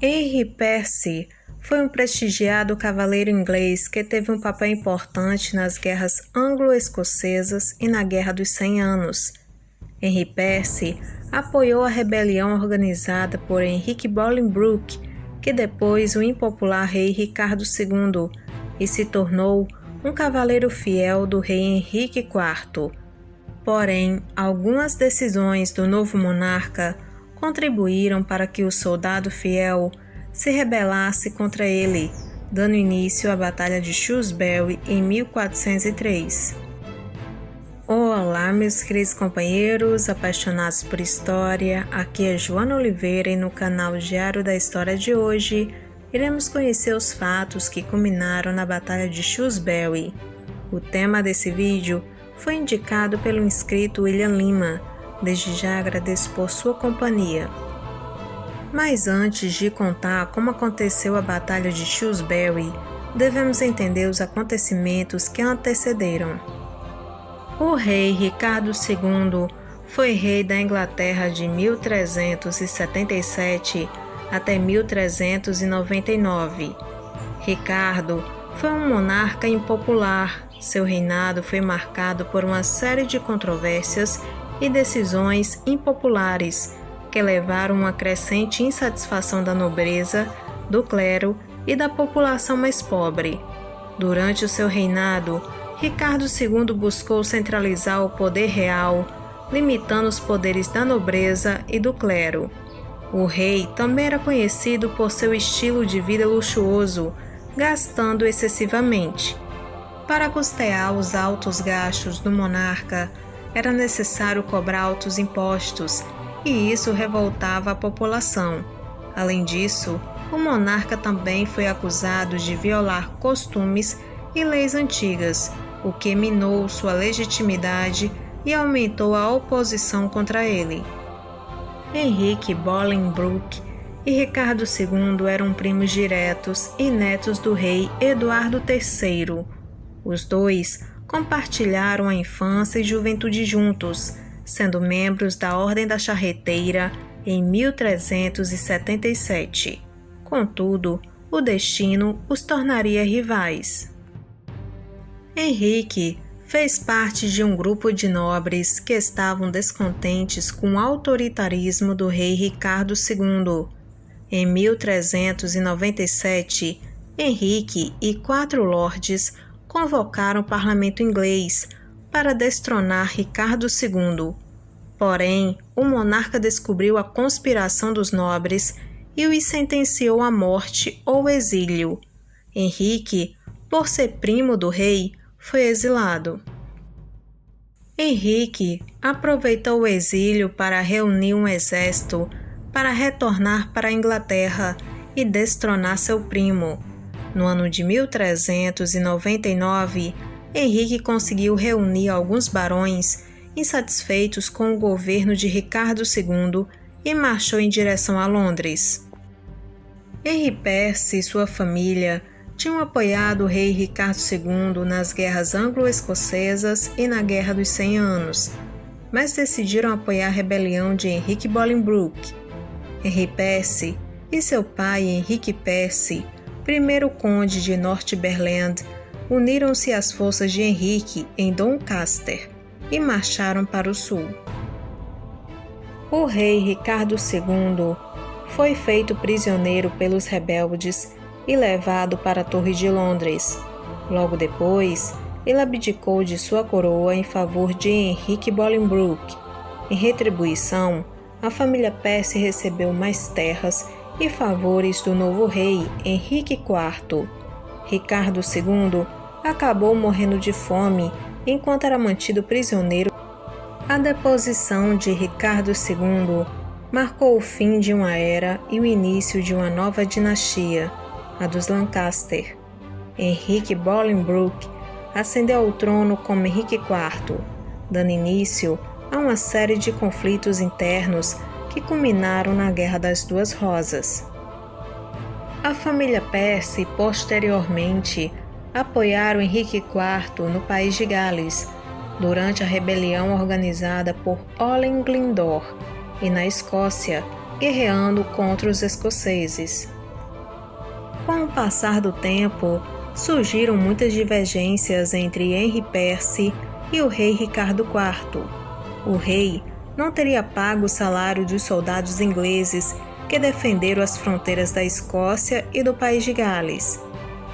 Henry Percy foi um prestigiado cavaleiro inglês que teve um papel importante nas guerras anglo-escocesas e na Guerra dos 100 Anos. Henry Percy apoiou a rebelião organizada por Henrique Bolingbroke, que depois o impopular rei Ricardo II, e se tornou um cavaleiro fiel do rei Henrique IV. Porém, algumas decisões do novo monarca contribuíram para que o soldado fiel se rebelasse contra ele, dando início à Batalha de Shrewsbury em 1403. Olá, meus queridos companheiros apaixonados por história, aqui é Joana Oliveira e no canal Diário da História de hoje iremos conhecer os fatos que culminaram na Batalha de Shrewsbury. O tema desse vídeo foi indicado pelo inscrito William Lima. Desde já agradeço por sua companhia. Mas antes de contar como aconteceu a Batalha de Shrewsbury, devemos entender os acontecimentos que a antecederam. O rei Ricardo II foi rei da Inglaterra de 1377 até 1399. Ricardo foi um monarca impopular. Seu reinado foi marcado por uma série de controvérsias e decisões impopulares que levaram a uma crescente insatisfação da nobreza, do clero e da população mais pobre. Durante o seu reinado, Ricardo II buscou centralizar o poder real, limitando os poderes da nobreza e do clero. O rei também era conhecido por seu estilo de vida luxuoso, gastando excessivamente. Para custear os altos gastos do monarca, era necessário cobrar altos impostos, e isso revoltava a população. Além disso, o monarca também foi acusado de violar costumes e leis antigas, o que minou sua legitimidade e aumentou a oposição contra ele. Henrique Bolingbroke e Ricardo II eram primos diretos e netos do rei Eduardo III. Os dois compartilharam a infância e juventude juntos, sendo membros da Ordem da Charreteira em 1377. Contudo, o destino os tornaria rivais. Henrique fez parte de um grupo de nobres que estavam descontentes com o autoritarismo do rei Ricardo II. Em 1397, Henrique e 4 lordes convocaram o parlamento inglês para destronar Ricardo II. Porém, o monarca descobriu a conspiração dos nobres e os sentenciou à morte ou exílio. Henrique, por ser primo do rei, foi exilado. Henrique aproveitou o exílio para reunir um exército para retornar para a Inglaterra e destronar seu primo. No ano de 1399, Henrique conseguiu reunir alguns barões insatisfeitos com o governo de Ricardo II e marchou em direção a Londres. Henry Percy e sua família tinham apoiado o rei Ricardo II nas guerras anglo-escocesas e na Guerra dos 100 Anos, mas decidiram apoiar a rebelião de Henrique Bolingbroke. Henry Percy e seu pai Henrique Percy, primeiro conde de Northumberland, uniram-se às forças de Henrique em Doncaster e marcharam para o sul. O rei Ricardo II foi feito prisioneiro pelos rebeldes e levado para a Torre de Londres. Logo depois, ele abdicou de sua coroa em favor de Henrique Bolingbroke. Em retribuição, a família Percy recebeu mais terras e favores do novo rei Henrique IV. Ricardo II acabou morrendo de fome enquanto era mantido prisioneiro. A deposição de Ricardo II marcou o fim de uma era e o início de uma nova dinastia, a dos Lancaster. Henrique Bolingbroke ascendeu ao trono como Henrique IV, dando início a uma série de conflitos internos que culminaram na Guerra das Duas Rosas. A família Percy, posteriormente, apoiaram Henrique IV no país de Gales, durante a rebelião organizada por Owen Glyndwr, e na Escócia, guerreando contra os escoceses. Com o passar do tempo, surgiram muitas divergências entre Henri Percy e o rei Ricardo IV. O rei não teria pago o salário dos soldados ingleses que defenderam as fronteiras da Escócia e do país de Gales.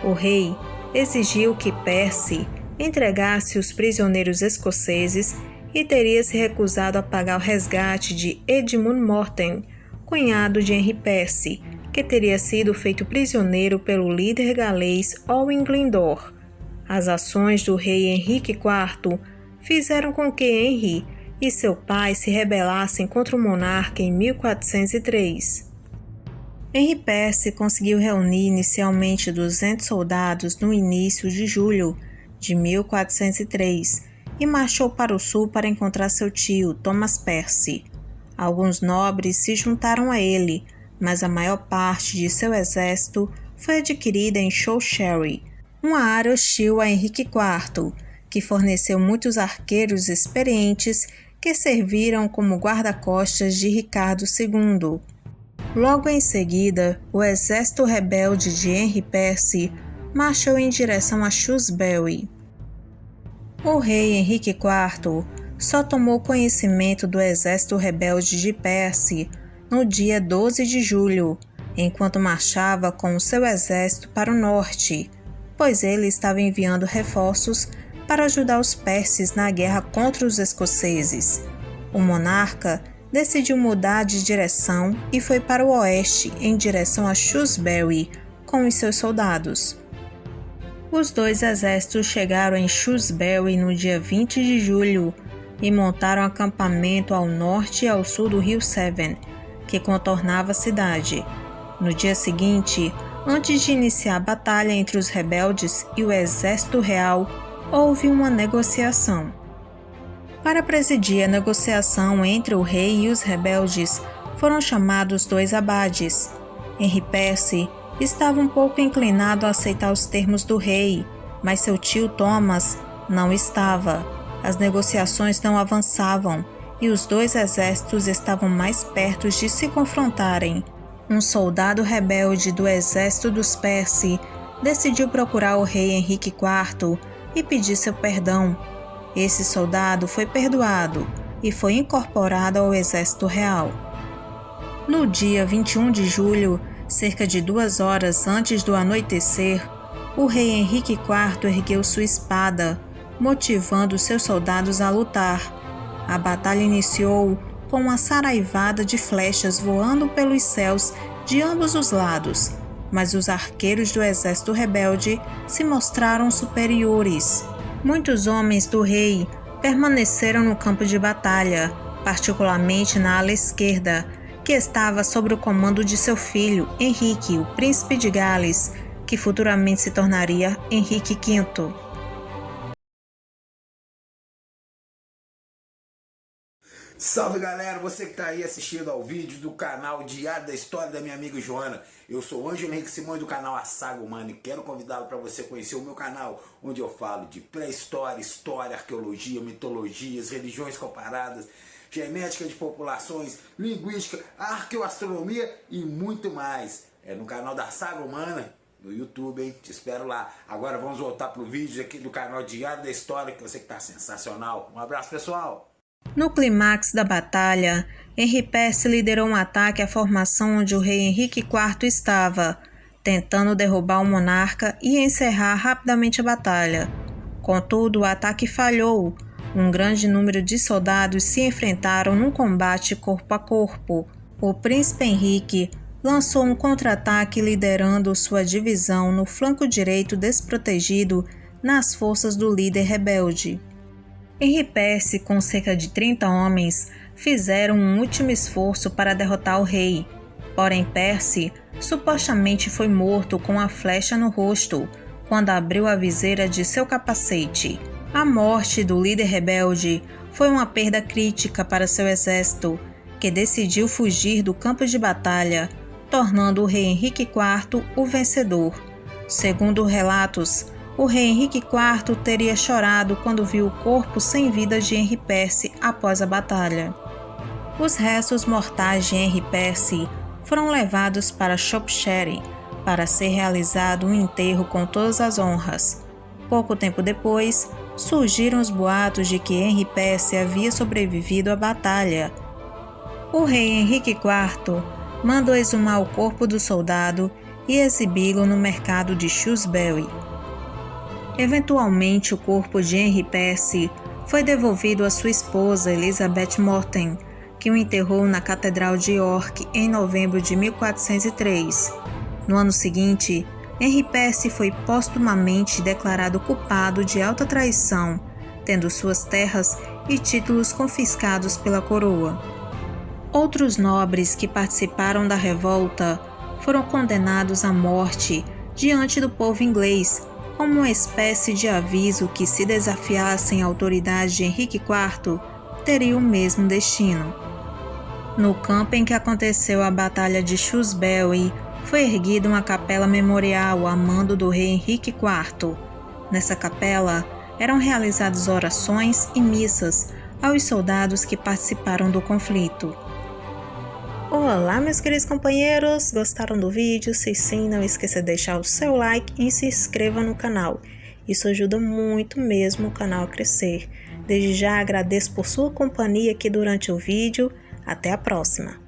O rei exigiu que Percy entregasse os prisioneiros escoceses e teria se recusado a pagar o resgate de Edmund Morton, cunhado de Henri Percy, que teria sido feito prisioneiro pelo líder galês Owain Glyndŵr. As ações do rei Henrique IV fizeram com que Henri e seu pai se rebelassem contra o monarca em 1403. Henri Percy conseguiu reunir inicialmente 200 soldados no início de julho de 1403 e marchou para o sul para encontrar seu tio, Thomas Percy. Alguns nobres se juntaram a ele, mas a maior parte de seu exército foi adquirida em Shawsbury, uma área hostil a Henrique IV, que forneceu muitos arqueiros experientes que serviram como guarda-costas de Ricardo II. Logo em seguida, o exército rebelde de Henri Percy marchou em direção a Shrewsbury. O rei Henrique IV só tomou conhecimento do exército rebelde de Percy no dia 12 de julho, enquanto marchava com o seu exército para o norte, pois ele estava enviando reforços para ajudar os Percys na guerra contra os escoceses. O monarca decidiu mudar de direção e foi para o oeste em direção a Shrewsbury com os seus soldados. Os dois exércitos chegaram em Shrewsbury no dia 20 de julho e montaram acampamento ao norte e ao sul do rio Severn, que contornava a cidade. No dia seguinte, antes de iniciar a batalha entre os rebeldes e o exército real, houve uma negociação. Para presidir a negociação entre o rei e os rebeldes, foram chamados 2 abades. Henri Percy estava um pouco inclinado a aceitar os termos do rei, mas seu tio Thomas não estava. As negociações não avançavam e os 2 exércitos estavam mais perto de se confrontarem. Um soldado rebelde do exército dos Percy decidiu procurar o rei Henrique IV e pedir seu perdão. Esse soldado foi perdoado e foi incorporado ao exército real. No dia 21 de julho, cerca de 2 horas antes do anoitecer, o rei Henrique IV ergueu sua espada, motivando seus soldados a lutar. A batalha iniciou com uma saraivada de flechas voando pelos céus de ambos os lados, mas os arqueiros do exército rebelde se mostraram superiores. Muitos homens do rei permaneceram no campo de batalha, particularmente na ala esquerda, que estava sob o comando de seu filho, Henrique, o príncipe de Gales, que futuramente se tornaria Henrique V. Salve galera, você que está aí assistindo ao vídeo do canal Diário da História da minha amiga Joana. Eu sou o Ângelo Henrique Simões do canal A Saga Humana e quero convidá-lo para você conhecer o meu canal, onde eu falo de pré-história, história, arqueologia, mitologias, religiões comparadas, genética de populações, linguística, arqueoastronomia e muito mais. É no canal da Saga Humana, no YouTube, hein? Te espero lá. Agora vamos voltar para o vídeo aqui do canal Diário da História, que eu sei que está sensacional. Um abraço, pessoal! No clímax da batalha, Henri Percy liderou um ataque à formação onde o rei Henrique IV estava, tentando derrubar o monarca e encerrar rapidamente a batalha. Contudo, o ataque falhou. Um grande número de soldados se enfrentaram num combate corpo a corpo. O príncipe Henrique lançou um contra-ataque liderando sua divisão no flanco direito desprotegido nas forças do líder rebelde. Henri Percy, com cerca de 30 homens, fizeram um último esforço para derrotar o rei. Porém, Percy supostamente foi morto com a flecha no rosto quando abriu a viseira de seu capacete. A morte do líder rebelde foi uma perda crítica para seu exército, que decidiu fugir do campo de batalha, tornando o rei Henrique IV o vencedor. Segundo relatos, o rei Henrique IV teria chorado quando viu o corpo sem vida de Henri Percy após a batalha. Os restos mortais de Henri Percy foram levados para Shropshire, para ser realizado um enterro com todas as honras. Pouco tempo depois, surgiram os boatos de que Henri Percy havia sobrevivido à batalha. O rei Henrique IV mandou exumar o corpo do soldado e exibi-lo no mercado de Shrewsbury. Eventualmente, o corpo de Henri Percy foi devolvido à sua esposa Elizabeth Morton, que o enterrou na Catedral de York em novembro de 1403. No ano seguinte, Henri Percy foi postumamente declarado culpado de alta traição, tendo suas terras e títulos confiscados pela coroa. Outros nobres que participaram da revolta foram condenados à morte diante do povo inglês, como uma espécie de aviso que, se desafiassem a autoridade de Henrique IV, teriam o mesmo destino. No campo em que aconteceu a Batalha de Shrewsbury, foi erguida uma capela memorial a mando do rei Henrique IV. Nessa capela, eram realizadas orações e missas aos soldados que participaram do conflito. Olá, meus queridos companheiros! Gostaram do vídeo? Se sim, não esqueça de deixar o seu like e se inscreva no canal. Isso ajuda muito mesmo o canal a crescer. Desde já agradeço por sua companhia aqui durante o vídeo. Até a próxima!